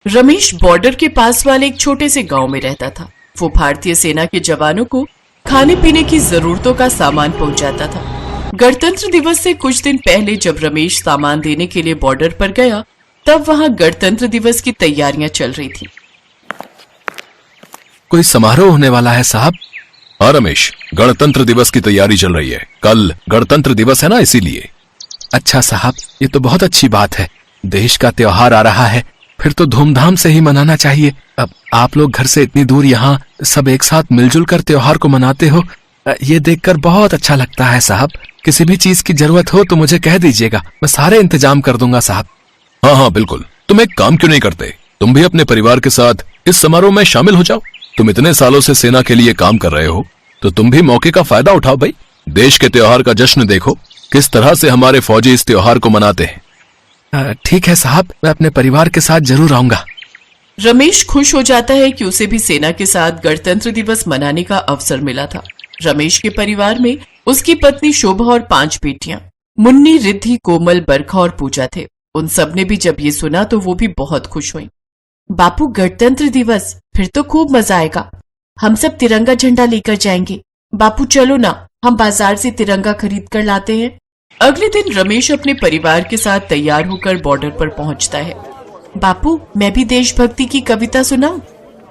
Ramesh border के पास वाले एक छोटे से गांव में रहता था। वो भारतीय सेना के जवानों को खाने पीने की जरूरतों का सामान पहुंचाता था। गणतंत्र दिवस से कुछ दिन पहले जब रमेश सामान देने के लिए बॉर्डर पर गया, तब वहां गणतंत्र दिवस की तैयारियां चल रही थी। कोई समारोह होने वाला है साहब? हाँ रमेश, गणतंत्र दिवस की तैयारी चल रही है। कल गणतंत्र दिवस है ना, इसीलिए। अच्छा साहब, ये तो बहुत अच्छी बात है। देश का त्योहार आ रहा है, फिर तो धूमधाम से ही मनाना चाहिए। अब आप लोग घर से इतनी दूर यहाँ सब एक साथ मिलजुल कर त्योहार को मनाते हो, ये देखकर बहुत अच्छा लगता है साहब। किसी भी चीज की जरूरत हो तो मुझे कह दीजिएगा, मैं सारे इंतजाम कर दूंगा साहब। हाँ हाँ बिल्कुल। तुम एक काम क्यों नहीं करते, तुम भी अपने परिवार के साथ इस समारोह में शामिल हो जाओ। तुम इतने सालों से सेना के लिए काम कर रहे हो, तो तुम भी मौके का फायदा उठाओ भाई। देश के त्योहार का जश्न देखो, किस तरह से हमारे फौजी इस त्योहार को मनाते हैं। ठीक है साहब, मैं अपने परिवार के साथ जरूर आऊंगा। रमेश खुश हो जाता है कि उसे भी सेना के साथ गणतंत्र दिवस मनाने का अवसर मिला था। रमेश के परिवार में उसकी पत्नी शोभा और 5 बेटियां मुन्नी, रिद्धि, कोमल, बरखा और पूजा थे। उन सब ने भी जब ये सुना तो वो भी बहुत खुश हुई। बापू, गणतंत्र दिवस, फिर तो खूब मजा आएगा। हम सब तिरंगा झंडा लेकर जाएंगे। बापू चलो ना, हम बाजार से तिरंगा खरीद कर लाते हैं। अगले दिन रमेश अपने परिवार के साथ तैयार होकर बॉर्डर पर पहुंचता है। बापू, मैं भी देशभक्ति की कविता सुनाऊं?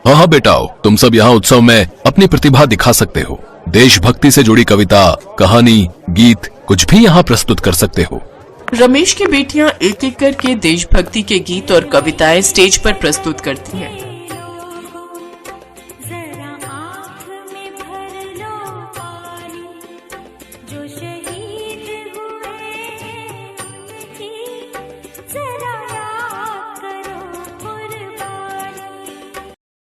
हाँ हाँ बेटा, आओ। तुम सब यहाँ उत्सव में अपनी प्रतिभा दिखा सकते हो। देशभक्ति से जुड़ी कविता, कहानी, गीत कुछ भी यहाँ प्रस्तुत कर सकते हो। रमेश की बेटियां एक एक करके देशभक्ति के गीत और कविताएं स्टेज पर प्रस्तुत करती हैं।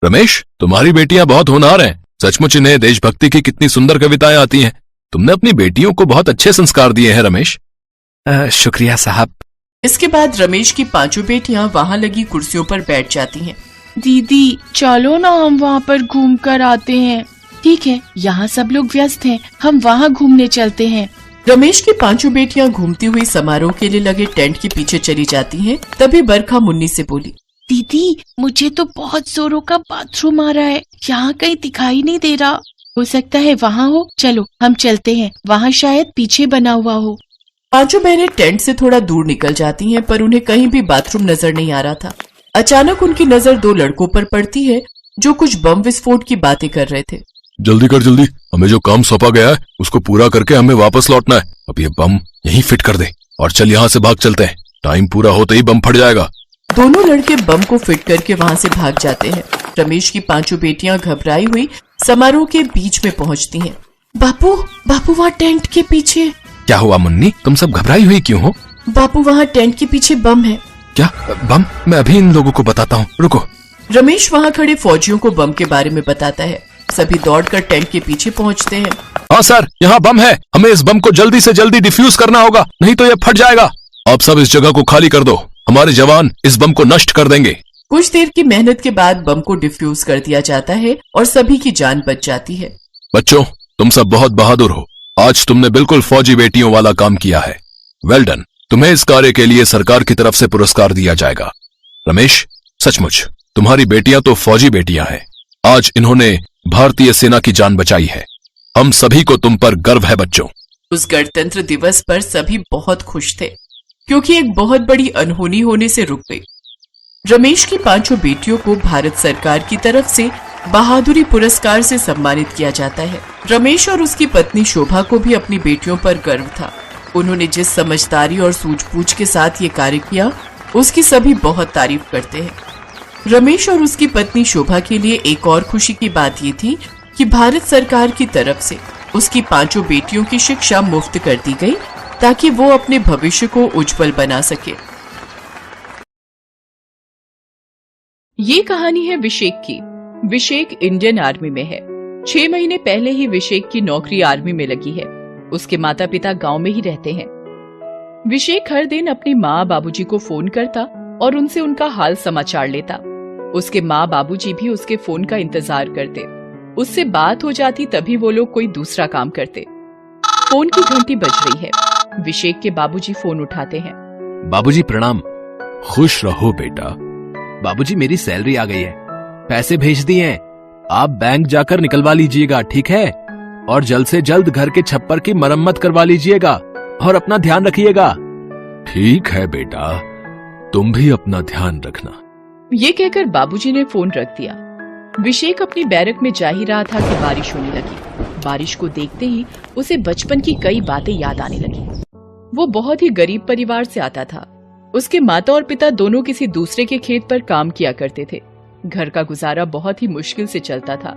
रमेश, तुम्हारी बेटियां बहुत होनहार हैं। सचमुच इन्हें देशभक्ति की कितनी सुंदर कविताएं आती हैं। तुमने अपनी बेटियों को बहुत अच्छे संस्कार दिए हैं रमेश। शुक्रिया साहब। इसके बाद रमेश की 5 बेटियां वहां लगी कुर्सियों पर बैठ जाती हैं। दीदी चलो ना, हम वहां पर घूम कर आते हैं। ठीक है, यहाँ सब लोग व्यस्त हैं, हम वहाँ घूमने चलते हैं। रमेश की 5 बेटियां घूमती हुई समारोह के लिए लगे टेंट के पीछे चली जाती हैं। तभी बरखा मुन्नी से बोली, दीदी मुझे तो बहुत जोरों का बाथरूम आ रहा है, यहाँ कहीं दिखाई नहीं दे रहा। हो सकता है वहाँ हो, चलो हम चलते हैं, वहाँ शायद पीछे बना हुआ हो। 5 बहनें टेंट से थोड़ा दूर निकल जाती हैं, पर उन्हें कहीं भी बाथरूम नजर नहीं आ रहा था। अचानक उनकी नजर 2 लड़कों पर पड़ती है जो कुछ बम विस्फोट की बातें कर रहे थे। जल्दी कर जल्दी, हमें जो काम सौंपा गया है उसको पूरा करके हमें वापस लौटना है। अब ये बम यहीं फिट कर दे और चल यहाँ से भाग चलते हैं। टाइम पूरा होते ही बम फट जाएगा। दोनों लड़के बम को फिट करके वहाँ से भाग जाते हैं। रमेश की 5 बेटियां घबराई हुई समारोह के बीच में पहुँचती हैं। बापू, बापू वहाँ टेंट के पीछे। क्या हुआ मुन्नी, तुम सब घबराई हुई क्यों हो? बापू वहाँ टेंट के पीछे बम है। क्या बम? मैं अभी इन लोगों को बताता हूँ, रुको। रमेश वहाँ खड़े फौजियों को बम के बारे में बताता है। सभी दौड़कर टेंट के पीछे पहुँचते हैं। हाँ सर, यहाँ बम है, हमें इस बम को जल्दी से जल्दी डिफ्यूज करना होगा, नहीं तो ये फट जाएगा। आप सब इस जगह को खाली कर दो, हमारे जवान इस बम को नष्ट कर देंगे। कुछ देर की मेहनत के बाद बम को डिफ्यूज कर दिया जाता है और सभी की जान बच जाती है। बच्चों, तुम सब बहुत बहादुर हो। आज तुमने बिल्कुल फौजी बेटियों वाला काम किया है। Well done. तुम्हें इस कार्य के लिए सरकार की तरफ से पुरस्कार दिया जाएगा। रमेश, सचमुच तुम्हारी बेटियां तो फौजी बेटियां हैं। आज इन्होंने भारतीय सेना की जान बचाई है। हम सभी को तुम पर गर्व है बच्चों। उस गणतंत्र दिवस पर सभी बहुत खुश थे, क्योंकि एक बहुत बड़ी अनहोनी होने से रुक गई। रमेश की 5 बेटियों को भारत सरकार की तरफ से बहादुरी पुरस्कार से सम्मानित किया जाता है। रमेश और उसकी पत्नी शोभा को भी अपनी बेटियों पर गर्व था। उन्होंने जिस समझदारी और सूझबूझ के साथ ये कार्य किया, उसकी सभी बहुत तारीफ करते हैं। रमेश और उसकी पत्नी शोभा के लिए एक और खुशी की बात ये थी कि भारत सरकार की तरफ से उसकी 5 बेटियों की शिक्षा मुफ्त कर दी गई, ताकि वो अपने भविष्य को उज्जवल बना सके। ये कहानी है विशेक की। विशेक इंडियन आर्मी में है। 6 महीने पहले ही विशेक की नौकरी आर्मी में लगी है। उसके माता पिता गांव में ही रहते हैं। विशेक हर दिन अपनी माँ बाबूजी को फोन करता और उनसे उनका हाल समाचार लेता। उसके माँ बाबूजी भी उसके फोन का इंतजार करते। उससे बात हो जाती तभी वो लोग कोई दूसरा काम करते। फोन की घंटी बज रही है। विशेक के बाबूजी फोन उठाते हैं। बाबूजी प्रणाम। खुश रहो बेटा, बाबूजी मेरी सैलरी आ गई है, पैसे भेज दिए हैं, आप बैंक जाकर निकलवा लीजिएगा, ठीक है? और जल्द से जल्द घर के छप्पर की मरम्मत करवा लीजिएगा और अपना ध्यान रखिएगा। ठीक है बेटा, तुम भी अपना ध्यान रखना। ये कहकर बाबूजी ने फोन रख दिया। अभिषेक अपनी बैरक में जा ही रहा था कि बारिश होने लगी। बारिश को देखते ही उसे बचपन की कई बातें याद आने लगी। वो बहुत ही गरीब परिवार से आता था। उसके माता और पिता दोनों किसी दूसरे के खेत पर काम किया करते थे। घर का गुजारा बहुत ही मुश्किल से चलता था।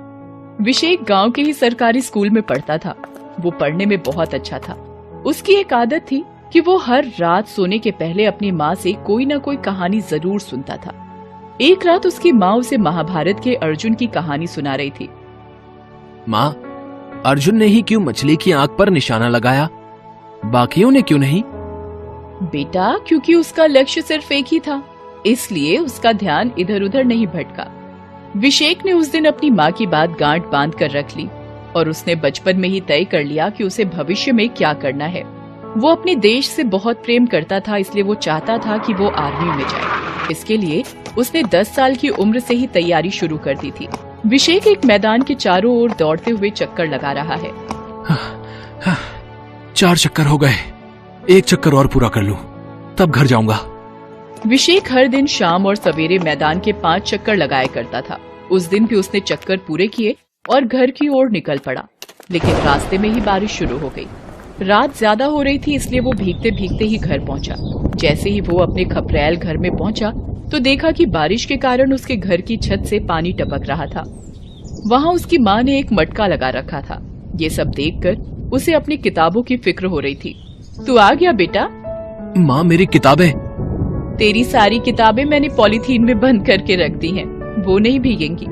अभिषेक गांव के ही सरकारी स्कूल में पढ़ता था। वो पढ़ने में बहुत अच्छा था। उसकी एक आदत थी कि वो हर रात सोने के पहले अपनी माँ से कोई न कोई कहानी जरूर सुनता था। एक रात उसकी माँ उसे महाभारत के अर्जुन की कहानी सुना रही थी। माँ, अर्जुन ने ही क्यों मछली की आंख पर निशाना लगाया, बाकियों ने क्यों नहीं? बेटा, क्योंकि उसका लक्ष्य सिर्फ एक ही था, इसलिए उसका ध्यान इधर उधर नहीं भटका। अभिषेक ने उस दिन अपनी माँ की बात गांठ बांध कर रख ली और उसने बचपन में ही तय कर लिया कि उसे भविष्य में क्या करना है। वो अपने देश से बहुत प्रेम करता था, इसलिए वो चाहता था कि वो आर्मी में जाए। इसके लिए उसने 10 साल की उम्र से ही तैयारी शुरू कर दी थी। अभिषेक एक मैदान के चारों ओर दौड़ते हुए चक्कर लगा रहा है। 4 चक्कर हो गए, 1 चक्कर और पूरा कर लूं, तब घर जाऊंगा। अभिषेक हर दिन शाम और सवेरे मैदान के 5 चक्कर लगाया करता था। उस दिन भी उसने चक्कर पूरे किए और घर की ओर निकल पड़ा, लेकिन रास्ते में ही बारिश शुरू हो गई। रात ज्यादा हो रही थी, इसलिए वो भीगते भीगते ही घर पहुंचा। जैसे ही वो अपने खपरैल घर में पहुंचा तो देखा कि बारिश के कारण उसके घर की छत से पानी टपक रहा था। वहाँ उसकी माँ ने एक मटका लगा रखा था। ये सब देखकर उसे अपनी किताबों की फिक्र हो रही थी। तू आ गया बेटा? माँ, मेरी किताबें? तेरी सारी किताबें मैंने पॉलीथीन में बंद करके रख दी हैं, वो नहीं भीगेंगी।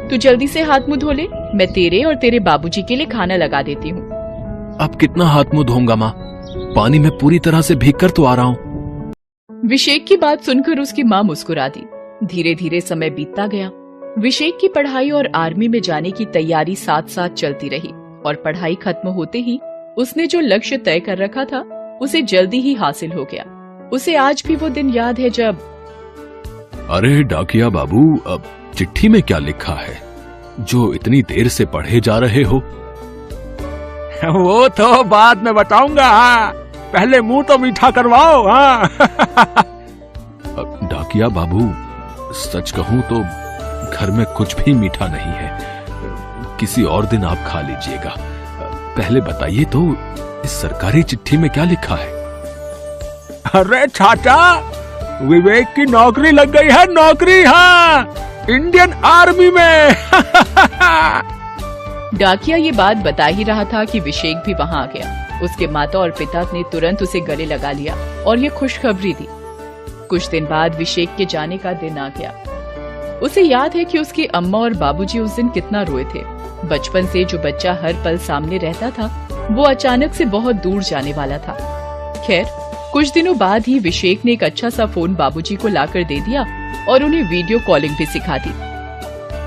तू जल्दी से हाथ मुंह धो ले, मैं तेरे और तेरे बाबूजी के लिए खाना लगा देती हूँ। अब कितना हाथ मुंह धोऊंगा माँ, पानी में पूरी तरह से भीग कर तो आ रहा हूँ। अभिषेक की बात सुनकर उसकी माँ मुस्कुरा दी। धीरे धीरे समय बीतता गया। अभिषेक की पढ़ाई और आर्मी में जाने की तैयारी साथ साथ चलती रही और पढ़ाई खत्म होते ही उसने जो लक्ष्य तय कर रखा था उसे जल्दी ही हासिल हो गया। उसे आज भी वो दिन याद है जब... अरे डाकिया बाबू, अब चिट्ठी में क्या लिखा है जो इतनी देर से पढ़े जा रहे हो? वो तो बाद में बताऊंगा, पहले मुंह तो मीठा करवाओ। डाकिया बाबू, सच कहूं तो घर में कुछ भी मीठा नहीं है, किसी और दिन आप खा लीजिएगा। पहले बताइए तो, इस सरकारी चिट्ठी में क्या लिखा है? अरे चाचा, विवेक की नौकरी लग गई है, नौकरी। हाँ, इंडियन आर्मी में। डाकिया ये बात बता ही रहा था कि अभिषेक भी वहाँ आ गया। उसके माता और पिता ने तुरंत उसे गले लगा लिया और ये खुशखबरी दी। कुछ दिन बाद अभिषेक के जाने का दिन आ गया। उसे याद है कि उसकी अम्मा और बाबूजी उस दिन कितना रोए थे। बचपन से जो बच्चा हर पल सामने रहता था, वो अचानक से बहुत दूर जाने वाला था। खैर, कुछ दिनों बाद ही अभिषेक ने एक अच्छा सा फोन बाबूजी को लाकर दे दिया और उन्हें वीडियो कॉलिंग भी सिखा दी।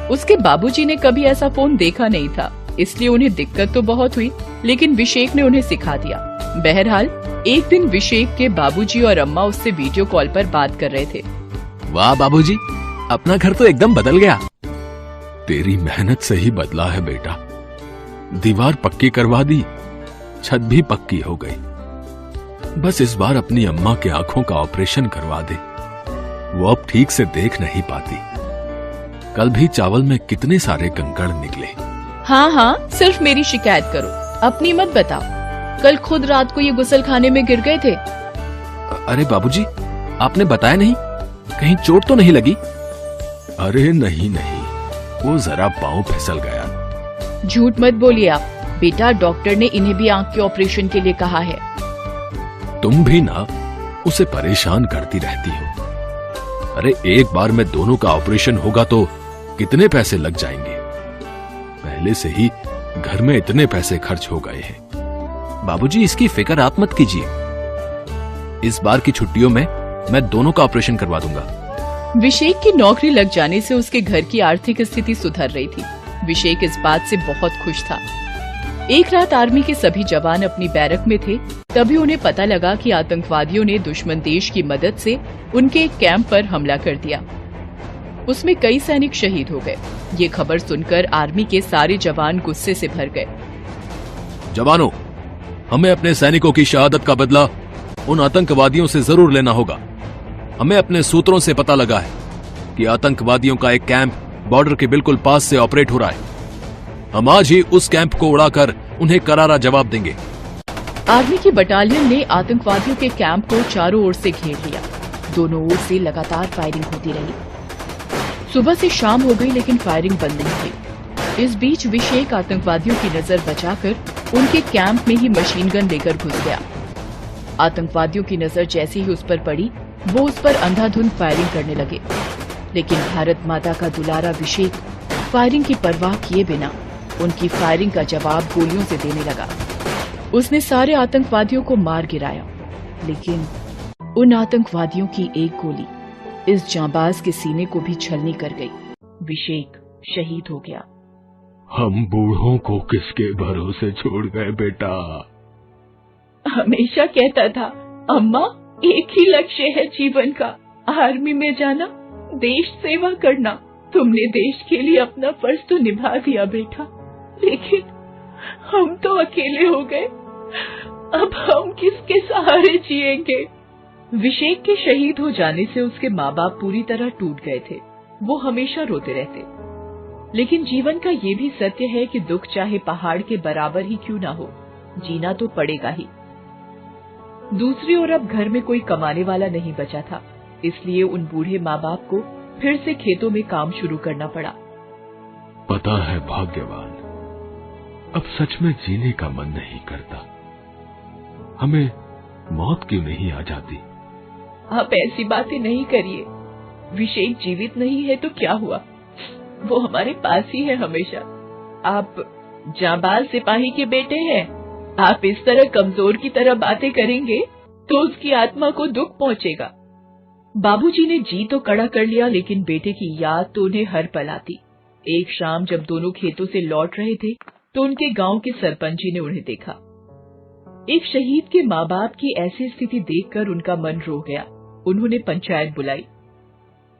उसके बाबूजी ने कभी ऐसा फोन देखा नहीं था, इसलिए उन्हें दिक्कत तो बहुत हुई, लेकिन अभिषेक ने उन्हें सिखा दिया। बहरहाल एक दिन अभिषेक के बाबूजी और अम्मा उससे वीडियो कॉल पर बात कर रहे थे। वाह बाबूजी, अपना घर तो एकदम बदल गया। तेरी मेहनत से ही बदला है बेटा। दीवार पक्की करवा दी, छत भी पक्की हो गई। बस इस बार अपनी अम्मा के आंखों का ऑपरेशन करवा दे, वो अब ठीक से देख नहीं पाती। कल भी चावल में कितने सारे कंकड़ निकले। हाँ, सिर्फ मेरी शिकायत करो, अपनी मत बताओ। कल खुद रात को ये गुसलखाने में गिर गए थे। अरे बाबूजी, आपने बताया नहीं? कहीं चोट तो नहीं लगी? अरे नहीं, वो जरा पांव फिसल गया। झूठ मत बोलिए आप। बेटा, डॉक्टर ने इन्हें भी आंख के ऑपरेशन के लिए कहा है। तुम भी ना उसे परेशान करती रहती हो। अरे एक बार में दोनों का ऑपरेशन होगा तो कितने पैसे लग जाएंगे? पहले से ही घर में इतने पैसे खर्च हो गए हैं। बाबूजी, इसकी फिक्र आप मत कीजिए। इस बार की छुट्टियों में मैं दोनों का ऑपरेशन करवा दूंगा। अभिषेक की नौकरी लग जाने से उसके घर की आर्थिक स्थिति सुधर रही थी। अभिषेक इस बात से बहुत खुश था। एक रात आर्मी के सभी जवान अपनी बैरक में थे, तभी उन्हें पता लगा कि आतंकवादियों ने दुश्मन देश की मदद से उनके एक कैंप पर हमला कर दिया। उसमें कई सैनिक शहीद हो गए। ये खबर सुनकर आर्मी के सारे जवान गुस्से से भर गए। जवानों, हमें अपने सैनिकों की शहादत का बदला उन आतंकवादियों से जरूर लेना होगा। हमें अपने सूत्रों से पता लगा है कि आतंकवादियों का एक कैंप बॉर्डर के बिल्कुल पास से ऑपरेट हो रहा है। हम आज ही उस कैंप को उड़ाकर उन्हें करारा जवाब देंगे। आर्मी की बटालियन ने आतंकवादियों के कैंप को चारों ओर से घेर लिया। दोनों ओर से लगातार फायरिंग होती रही। सुबह से शाम हो गई लेकिन फायरिंग बंद नहीं हुई। इस बीच विशेक आतंकवादियों की नजर बचाकर उनके कैंप में ही मशीन गन लेकर घुस गया। आतंकवादियों की नजर जैसे ही उस पर पड़ी, वो उस पर अंधाधुंध फायरिंग करने लगे। लेकिन भारत माता का दुलारा विशेक फायरिंग की परवाह किए बिना उनकी फायरिंग का जवाब गोलियों से देने लगा। उसने सारे आतंकवादियों को मार गिराया, लेकिन उन आतंकवादियों की एक गोली इस जांबाज के सीने को भी छलनी कर गई। विशेक शहीद हो गया। हम बूढ़ों को किसके भरोसे छोड़ गए बेटा? हमेशा कहता था, अम्मा एक ही लक्ष्य है जीवन का, आर्मी में जाना, देश सेवा करना। तुमने देश के लिए अपना फर्ज तो निभा दिया बेटा, लेकिन हम तो अकेले हो गए। अब हम किसके सहारे जिएंगे? विशेक के शहीद हो जाने से उसके माँ बाप पूरी तरह टूट गए थे। वो हमेशा रोते रहते। लेकिन जीवन का ये भी सत्य है कि दुख चाहे पहाड़ के बराबर ही क्यों ना हो, जीना तो पड़ेगा ही। दूसरी ओर अब घर में कोई कमाने वाला नहीं बचा था, इसलिए उन बूढ़े माँ बाप को फिर से खेतों में काम शुरू करना पड़ा। पता है भाग्यवान, अब सच में जीने का मन नहीं करता। हमें मौत क्यों नहीं आ जाती? आप ऐसी बातें नहीं करिए। विशेक जीवित नहीं है तो क्या हुआ, वो हमारे पास ही है हमेशा। आप जांबाज सिपाही के बेटे हैं। आप इस तरह कमजोर की तरह बातें करेंगे तो उसकी आत्मा को दुख पहुंचेगा। बाबूजी ने जी तो कड़ा कर लिया, लेकिन बेटे की याद तो उन्हें हर पल आती। एक शाम जब दोनों खेतों से लौट रहे थे तो उनके गांव के सरपंच जी ने उन्हें देखा। एक शहीद के माँ बाप की ऐसी स्थिति देखकर उनका मन रो गया। उन्होंने पंचायत बुलाई।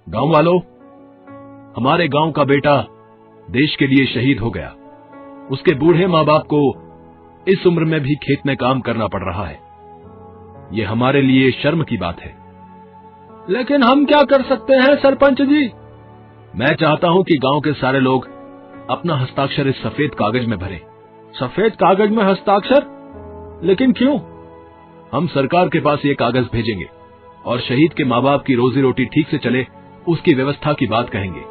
गांव वालों, हमारे गांव का बेटा देश के लिए शहीद हो गया। उसके बूढ़े माँ बाप को इस उम्र में भी खेत में काम करना पड़ रहा है। ये हमारे लिए शर्म की बात है। लेकिन हम क्या कर सकते हैं सरपंच जी? मैं चाहता हूं कि गांव के सारे लोग अपना हस्ताक्षर इस सफेद कागज में भरें। सफेद कागज में हस्ताक्षर? लेकिन क्यों? हम सरकार के पास ये कागज भेजेंगे और शहीद के माँ बाप की रोजी रोटी ठीक से चले, उसकी व्यवस्था की बात कहेंगे।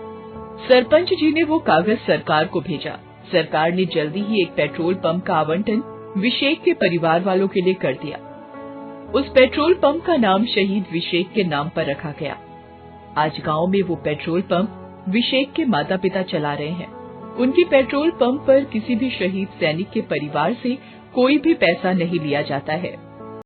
सरपंच जी ने वो कागज सरकार को भेजा। सरकार ने जल्दी ही एक पेट्रोल पंप का आवंटन विशेक के परिवार वालों के लिए कर दिया। उस पेट्रोल पंप का नाम शहीद विशेक के नाम पर रखा गया। आज गांव में वो पेट्रोल पंप विशेक के माता पिता चला रहे हैं। उनकी पेट्रोल पंप पर किसी भी शहीद सैनिक के परिवार से कोई भी पैसा नहीं लिया जाता है।